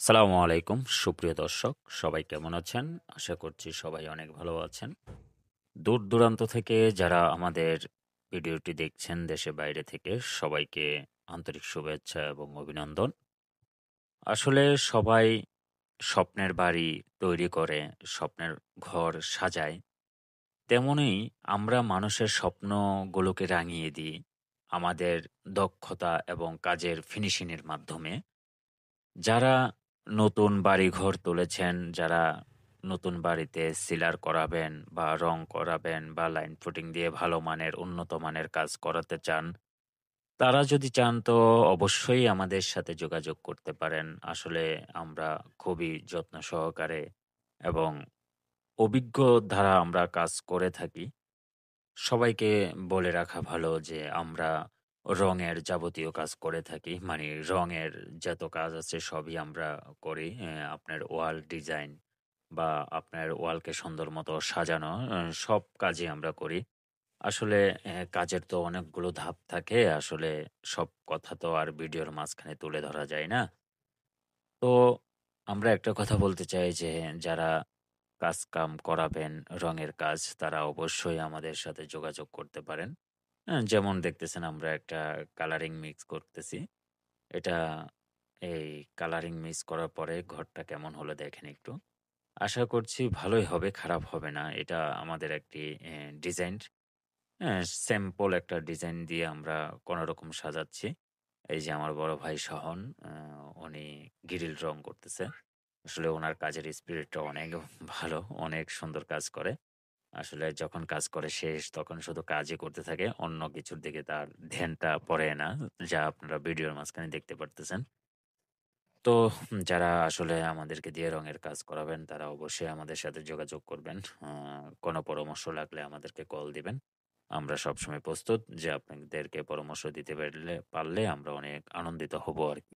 সালামু আলাইকুম সুপ্রিয় দর্শক সবাই কেমন আছেন? আশা করছি সবাই অনেক ভালো আছেন। দূর দূরান্ত থেকে যারা আমাদের ভিডিওটি দেখছেন দেশে বাইরে থেকে সবাইকে আন্তরিক শুভেচ্ছা এবং অভিনন্দন। আসলে সবাই স্বপ্নের বাড়ি তৈরি করে, স্বপ্নের ঘর সাজায়। তেমনি আমরা মানুষের স্বপ্নগুলোকে রাঙিয়ে দিই আমাদের দক্ষতা এবং কাজের ফিনিশিং এর মাধ্যমে। যারা নতুন বাড়িঘর তুলেছেন, যারা নতুন বাড়িতে সিলার করাবেন বা রং করাবেন বা লাইন ফুটিং দিয়ে ভালো মানের উন্নত মানের কাজ করাতে চান, তারা যদি চান তো অবশ্যই আমাদের সাথে যোগাযোগ করতে পারেন। আসলে আমরা খুবই যত্ন সহকারে এবং অভিজ্ঞ দ্বারা আমরা কাজ করে থাকি। সবাইকে বলে রাখা ভালো যে আমরা রঙের যাবতীয় কাজ করে থাকি। মানে রঙের যত কাজ আছে সবই আমরা করি। আপনার ওয়াল ডিজাইন বা আপনার ওয়ালকে সুন্দর মতো সাজানো সব কাজই আমরা করি। আসলে কাজের তো অনেকগুলো ধাপ থাকে। আসলে সব কথা তো আর ভিডিওর মাঝখানে তুলে ধরা যায় না। তো আমরা একটা কথা বলতে চাই যে যারা কাজ-কাম করাবেন, রঙের কাজ তারা অবশ্যই আমাদের সাথে যোগাযোগ করতে পারেন। যেমন দেখতেছেন আমরা একটা কালারিং মিক্স করতেছি। এটা এই কালারিং মিক্স করার পরে ঘরটা কেমন হলো দেখেন একটু। আশা করছি ভালোই হবে, খারাপ হবে না। এটা আমাদের একটি ডিজাইন সিম্পল একটা ডিজাইন দিয়ে আমরা কোনরকম সাজাচ্ছি। এই যে আমার বড় ভাই সহন, আ উনি গ্রিল রং করতেছে। আসলে উনার কাজের স্পিরিটটা অনেক ভালো, অনেক সুন্দর কাজ করে। আসলে যখন কাজ করে শেষ তখন শুধু কাজই করতে থাকে। অন্য কিছুর দিকে তার ধ্যানটা পড়ে না। যা আপনারা ভিডিওর মাঝখানে দেখতে পারতেছেন। তো যারা আসলে আমাদেরকে দিয়ে রঙের কাজ করাবেন তারা অবশ্যই আমাদের সাথে যোগাযোগ করবেন। কোনো পরামর্শ লাগলে আমাদেরকে কল দিবেন। আমরা সবসময় প্রস্তুত যে আপনাদেরকে পরামর্শ দিতে পারলে আমরা অনেক আনন্দিত হব আরকি।